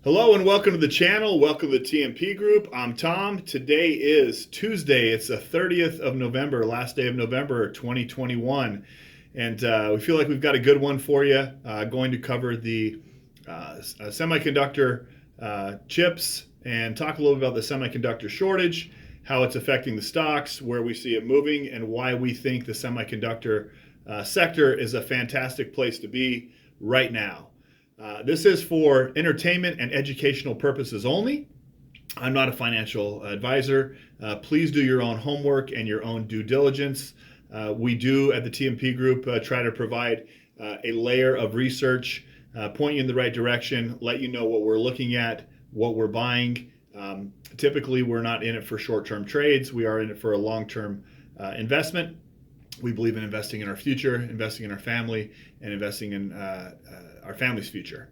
Hello and welcome to the channel. Welcome to the TMP group. I'm Tom. Today is Tuesday. It's the 30th of November, last day of November 2021. And we feel like we've got a good one for you. Going to cover the semiconductor chips and talk a little bit about the semiconductor shortage, how it's affecting the stocks, where we see it moving, and why we think the semiconductor sector is a fantastic place to be right now. This is for entertainment and educational purposes only. I'm not a financial advisor. Please do your own homework and your own due diligence. We do at the TMP group try to provide a layer of research, point you in the right direction, let you know what we're looking at, what we're buying. Typically, we're not in it for short-term trades. We are in it for a long-term investment. We believe in investing in our future, investing in our family, and investing in our family's future.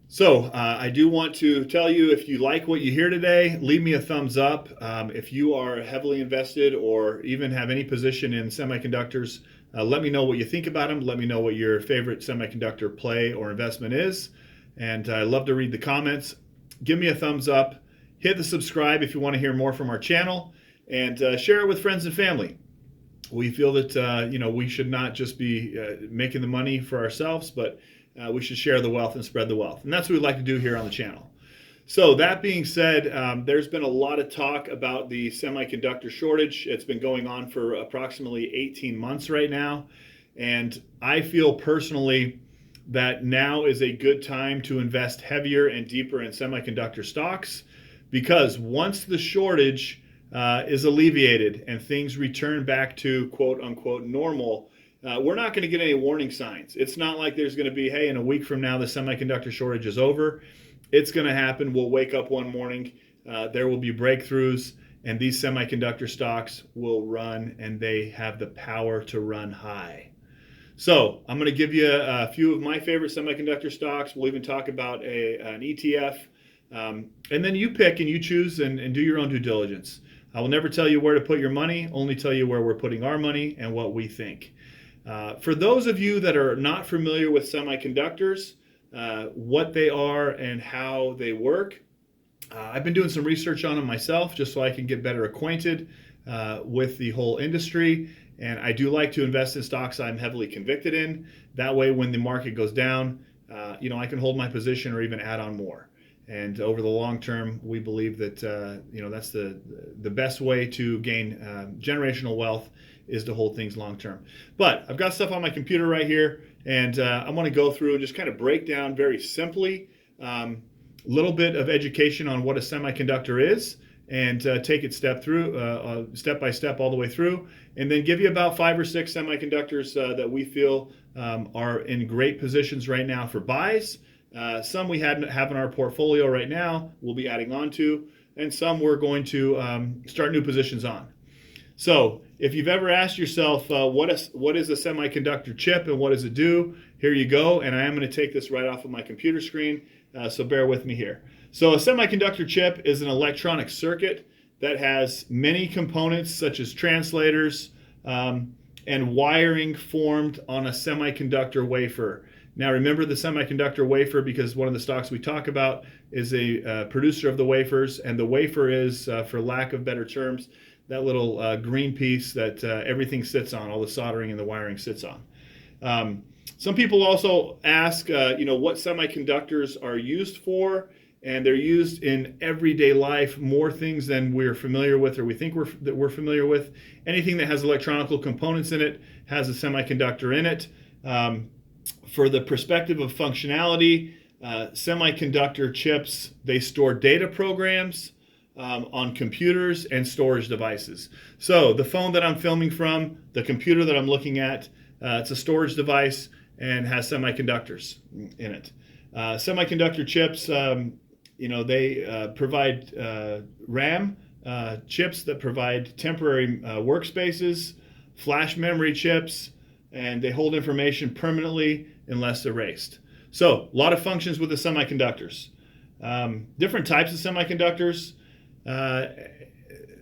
So I do want to tell you, if you like what you hear today, leave me a thumbs up. If you are heavily invested or even have any position in semiconductors, let me know what you think about them. Let me know what your favorite semiconductor play or investment is. And I love to read the comments. Give me a thumbs up. Hit the subscribe if you want to hear more from our channel. And share it with friends and family. We feel that we should not just be making the money for ourselves, but we should share the wealth and spread the wealth. And that's what we'd like to do here on the channel. So that being said, there's been a lot of talk about the semiconductor shortage. It's been going on for approximately 18 months right now. And I feel personally that now is a good time to invest heavier and deeper in semiconductor stocks, because once the shortage is alleviated and things return back to quote unquote normal, we're not going to get any warning signs. It's not like there's going to be, hey, in a week from now, the semiconductor shortage is over. It's going to happen. We'll wake up one morning, there will be breakthroughs, and these semiconductor stocks will run, and they have the power to run high. So I'm going to give you a few of my favorite semiconductor stocks. We'll even talk about an ETF. And then you pick and you choose and do your own due diligence. I will never tell you where to put your money, only tell you where we're putting our money and what we think. For those of you that are not familiar with semiconductors, what they are and how they work, I've been doing some research on them myself just so I can get better acquainted with the whole industry. And I do like to invest in stocks I'm heavily convicted in. That way, when the market goes down, I can hold my position or even add on more. And over the long term, we believe that that's the best way to gain generational wealth is to hold things long term. But I've got stuff on my computer right here, and I want to go through and just kind of break down very simply a little bit of education on what a semiconductor is, and take it step by step all the way through, and then give you about 5 or 6 semiconductors that we feel are in great positions right now for buys. Some we have in our portfolio right now, we'll be adding on to, and some we're going to start new positions on. So if you've ever asked yourself, what is a semiconductor chip and what does it do? Here you go, and I am going to take this right off of my computer screen, so bear with me here. So a semiconductor chip is an electronic circuit that has many components such as translators and wiring formed on a semiconductor wafer. Now remember the semiconductor wafer, because one of the stocks we talk about is a producer of the wafers, and the wafer is, for lack of better terms, that little green piece that everything sits on, all the soldering and the wiring sits on. Some people also ask, what semiconductors are used for, and they're used in everyday life, more things than we're familiar with or we think we're familiar with. Anything that has electronic components in it has a semiconductor in it. For the perspective of functionality, semiconductor chips, they store data programs on computers and storage devices. So the phone that I'm filming from, the computer that I'm looking at, it's a storage device and has semiconductors in it. Semiconductor chips, they provide RAM chips that provide temporary workspaces, flash memory chips, and they hold information permanently unless erased. So a lot of functions with the semiconductors. Different types of semiconductors.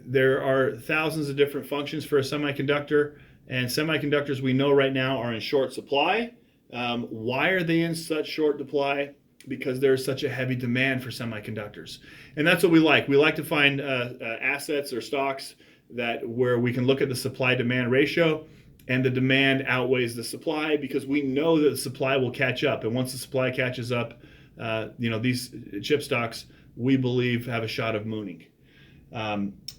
There are thousands of different functions for a semiconductor, and semiconductors we know right now are in short supply. Why are they in such short supply? because there's such a heavy demand for semiconductors. And that's what we like. We like to find assets or stocks where we can look at the supply-demand ratio and the demand outweighs the supply, because we know that the supply will catch up. And once the supply catches up, these chip stocks, we believe, have a shot of mooning.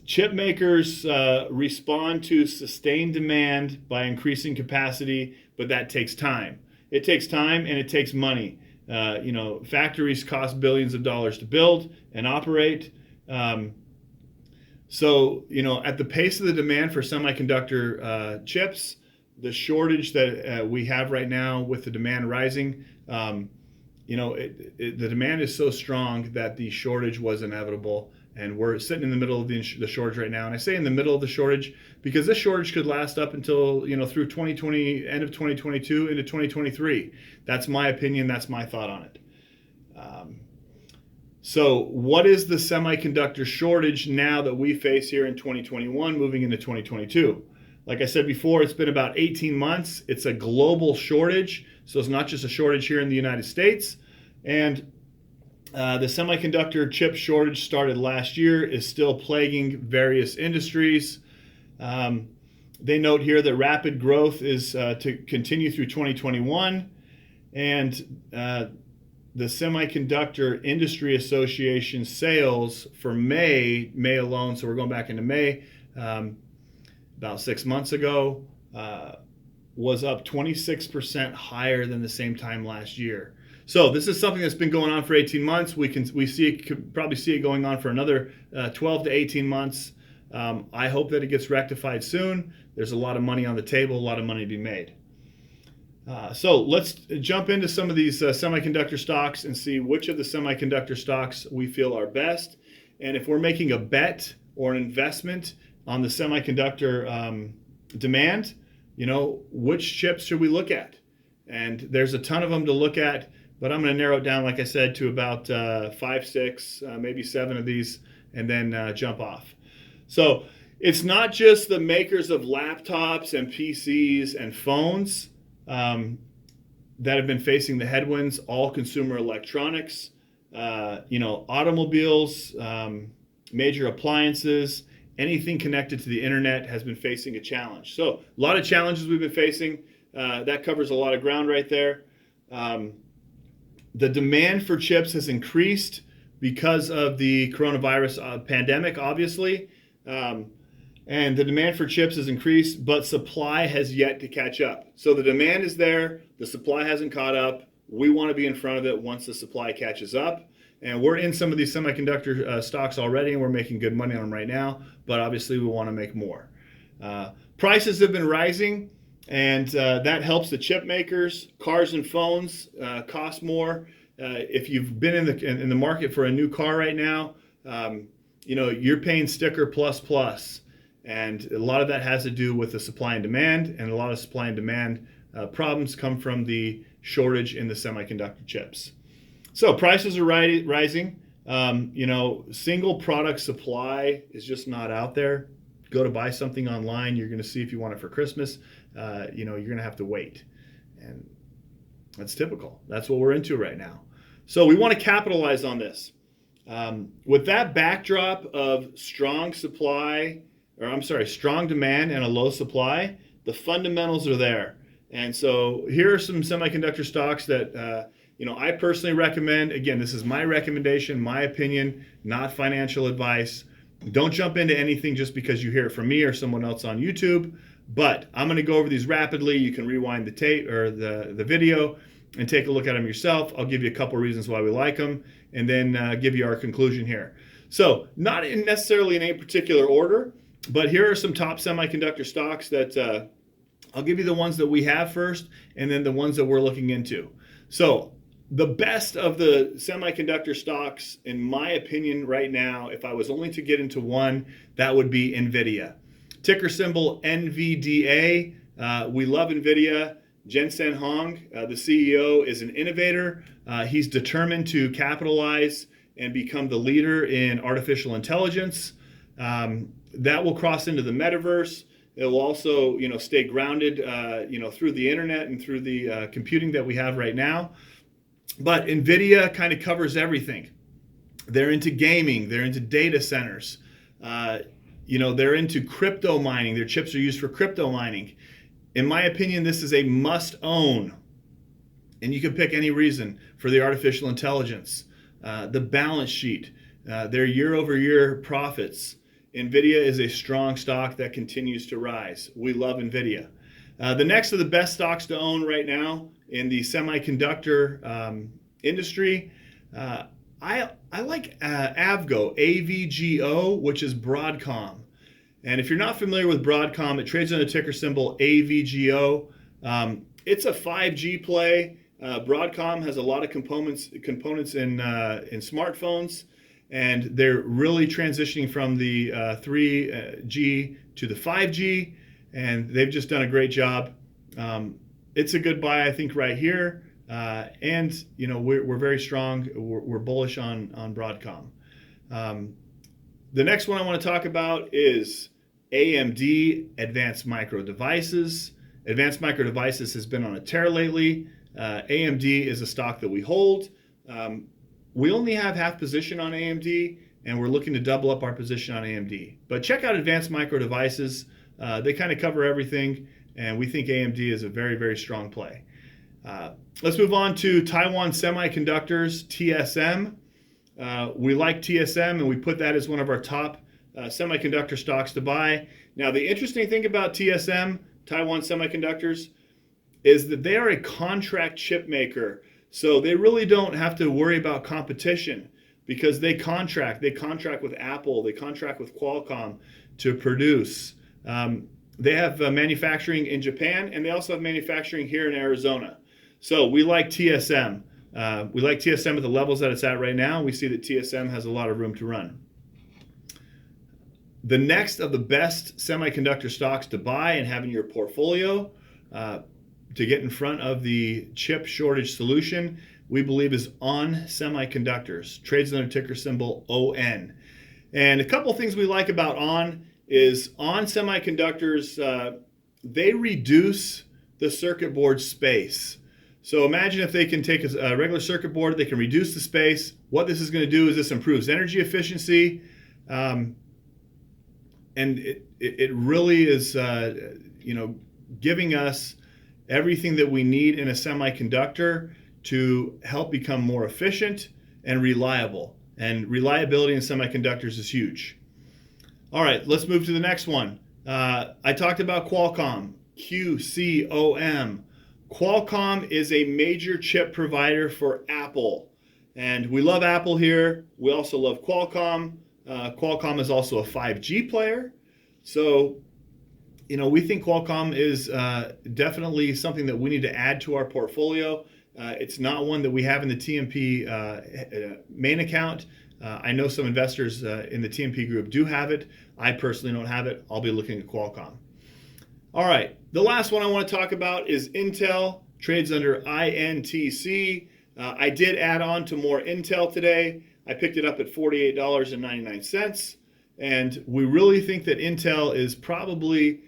Chip makers respond to sustained demand by increasing capacity, but that takes time. It takes time and it takes money. Factories cost billions of dollars to build and operate. So, at the pace of the demand for semiconductor chips, the shortage that we have right now with the demand rising, the demand is so strong that the shortage was inevitable. And we're sitting in the middle of the shortage right now. And I say in the middle of the shortage because this shortage could last up until, through 2020, end of 2022 into 2023. That's my opinion. That's my thought on it. So what is the semiconductor shortage now that we face here in 2021 moving into 2022? Like I said before, it's been about 18 months. It's a global shortage. So it's not just a shortage here in the United States. And the semiconductor chip shortage started last year, is still plaguing various industries. They note here that rapid growth is to continue through 2021. And the Semiconductor Industry Association sales for May alone, so we're going back into May, about 6 months ago, was up 26% higher than the same time last year. So this is something that's been going on for 18 months. Could probably see it going on for another 12 to 18 months. I hope that it gets rectified soon. There's a lot of money on the table, a lot of money to be made. So let's jump into some of these semiconductor stocks and see which of the semiconductor stocks we feel are best. And if we're making a bet or an investment on the semiconductor demand, which chips should we look at? And there's a ton of them to look at, but I'm going to narrow it down, like I said, to about 5, 6, maybe 7 of these, and then jump off. So it's not just the makers of laptops and PCs and phones that have been facing the headwinds. All consumer electronics, automobiles, major appliances, anything connected to the internet has been facing a challenge. So a lot of challenges we've been facing. That covers a lot of ground right there. The demand for chips has increased because of the coronavirus pandemic, obviously. And the demand for chips has increased, but supply has yet to catch up. So the demand is there, the supply hasn't caught up. We want to be in front of it once the supply catches up. And we're in some of these semiconductor stocks already, and we're making good money on them right now, but obviously we want to make more. Prices have been rising, and that helps the chip makers. Cars and phones cost more. If you've been in the market for a new car right now, you're paying sticker plus. And a lot of that has to do with the supply and demand, and a lot of supply and demand problems come from the shortage in the semiconductor chips. So prices are rising. Single product supply is just not out there. Go to buy something online, you're going to see if you want it for Christmas. You're going to have to wait, and that's typical. That's what we're into right now. So we want to capitalize on this. With that backdrop of strong demand and a low supply, the fundamentals are there. And so here are some semiconductor stocks that I personally recommend. Again, this is my recommendation, my opinion, not financial advice. Don't jump into anything just because you hear it from me or someone else on YouTube. But I'm going to go over these rapidly. You can rewind the tape or the video and take a look at them yourself. I'll give you a couple reasons why we like them, and then give you our conclusion here. So not necessarily in any particular order, but here are some top semiconductor stocks that I'll give you the ones that we have first, and then the ones that we're looking into. So the best of the semiconductor stocks, in my opinion right now, if I was only to get into one, that would be Nvidia. Ticker symbol NVDA. We love Nvidia. Jensen Huang, the CEO, is an innovator. He's determined to capitalize and become the leader in artificial intelligence. That will cross into the metaverse. It will also, stay grounded, through the internet and through the computing that we have right now. But Nvidia kind of covers everything. They're into gaming. They're into data centers. They're into crypto mining. Their chips are used for crypto mining. In my opinion, this is a must own. And you can pick any reason for the artificial intelligence, the balance sheet, their year-over-year profits. Nvidia is a strong stock that continues to rise. We love Nvidia. The next of the best stocks to own right now in the semiconductor industry, I like AVGO, AVGO, which is Broadcom. And if you're not familiar with Broadcom, it trades under the ticker symbol AVGO. It's a 5G play. Broadcom has a lot of components in smartphones, and they're really transitioning from the 3G to the 5G, and they've just done a great job. It's a good buy, I think, right here. And we're very strong. We're bullish on Broadcom. The next one I want to talk about is AMD, Advanced Micro Devices. Advanced Micro Devices has been on a tear lately. AMD is a stock that we hold. We only have half position on AMD, and we're looking to double up our position on AMD. But check out Advanced Micro Devices. They kind of cover everything, and we think AMD is a very, very strong play. Let's move on to Taiwan Semiconductors, TSM. We like TSM, and we put that as one of our top semiconductor stocks to buy. Now, the interesting thing about TSM, Taiwan Semiconductors, is that they are a contract chip maker. So they really don't have to worry about competition because they contract. They contract with Apple. They contract with Qualcomm to produce. They have manufacturing in Japan, and they also have manufacturing here in Arizona. So we like TSM. We like TSM at the levels that it's at right now. We see that TSM has a lot of room to run. The next of the best semiconductor stocks to buy and have in your portfolio to get in front of the chip shortage solution, we believe is ON Semiconductors. Trades under ticker symbol ON. And a couple things we like about ON is ON Semiconductors, they reduce the circuit board space. So imagine if they can take a regular circuit board, they can reduce the space. What this is going to do is this improves energy efficiency, and it really is giving us everything that we need in a semiconductor to help become more efficient and reliable. And reliability in semiconductors is huge. All right, let's move to the next one. I talked about Qualcomm, QCOM. Qualcomm is a major chip provider for Apple. And we love Apple here. We also love Qualcomm. Qualcomm is also a 5G player. So we think Qualcomm is definitely something that we need to add to our portfolio. It's not one that we have in the TMP main account. I know some investors in the TMP group do have it. I personally don't have it. I'll be looking at Qualcomm. All right, the last one I want to talk about is Intel. Trades under INTC. I did add on to more Intel today. I picked it up at $48.99. And we really think that Intel is probably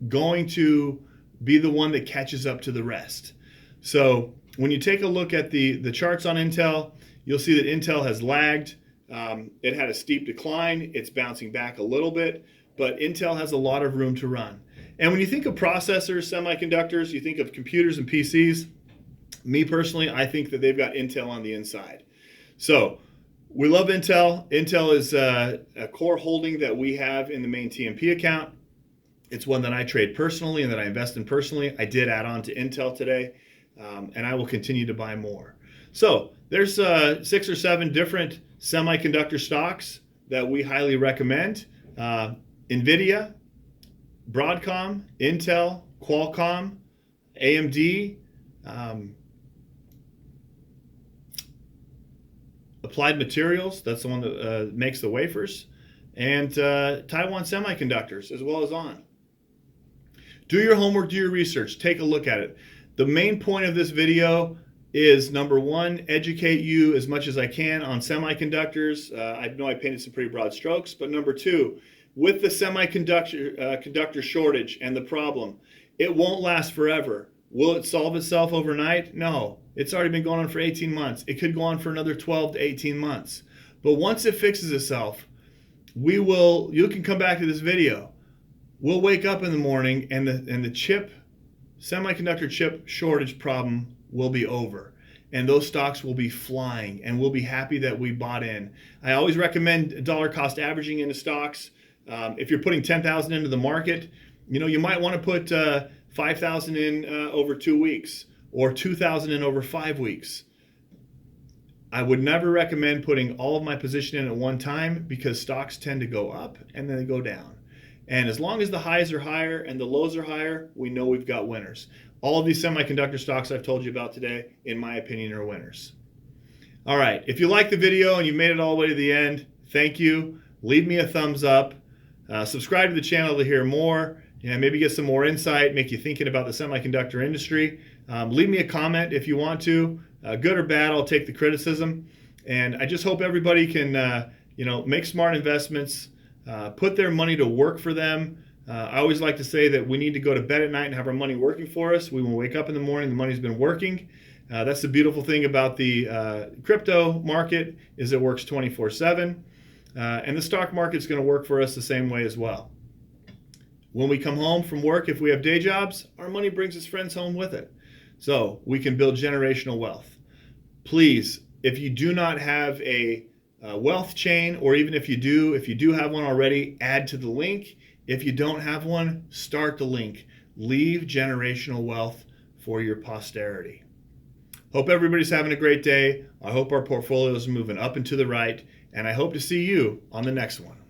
going to be the one that catches up to the rest. So when you take a look at the charts on Intel, you'll see that Intel has lagged. It had a steep decline. It's bouncing back a little bit, but Intel has a lot of room to run. And when you think of processors, semiconductors, you think of computers and PCs. Me personally, I think that they've got Intel on the inside. So we love Intel. Intel is a core holding that we have in the main TMP account. It's one that I trade personally and that I invest in personally. I did add on to Intel today, and I will continue to buy more. So there's 6 or 7 different semiconductor stocks that we highly recommend. Nvidia, Broadcom, Intel, Qualcomm, AMD, Applied Materials, that's the one that makes the wafers, and Taiwan Semiconductors, as well as ON. Do your homework, do your research, take a look at it. The main point of this video is, number one, educate you as much as I can on semiconductors. I know I painted some pretty broad strokes, but number two, with the semiconductor shortage and the problem, it won't last forever. Will it solve itself overnight? No. It's already been going on for 18 months. It could go on for another 12 to 18 months. But once it fixes itself, you can come back to this video. We'll wake up in the morning and the semiconductor chip shortage problem will be over. And those stocks will be flying, and we'll be happy that we bought in. I always recommend dollar cost averaging into stocks. If you're putting 10,000 into the market, you might want to put 5,000 in over 2 weeks, or 2,000 in over 5 weeks. I would never recommend putting all of my position in at one time, because stocks tend to go up and then they go down. And as long as the highs are higher and the lows are higher, we know we've got winners. All of these semiconductor stocks I've told you about today, in my opinion, are winners. All right, if you liked the video and you made it all the way to the end, thank you. Leave me a thumbs up. Subscribe to the channel to hear more, maybe get some more insight, make you thinking about the semiconductor industry. Leave me a comment if you want to. Good or bad, I'll take the criticism. And I just hope everybody can make smart investments, put their money to work for them. I always like to say that we need to go to bed at night and have our money working for us. We will wake up in the morning, the money's been working. That's the beautiful thing about the crypto market, is it works 24/7. And the stock market's going to work for us the same way as well. When we come home from work, if we have day jobs, our money brings its friends home with it. So we can build generational wealth. Please, if you do not have a wealth chain, or even if you do have one already, add to the link. If you don't have one, start the link. Leave generational wealth for your posterity. Hope everybody's having a great day. I hope our portfolios are moving up and to the right, and I hope to see you on the next one.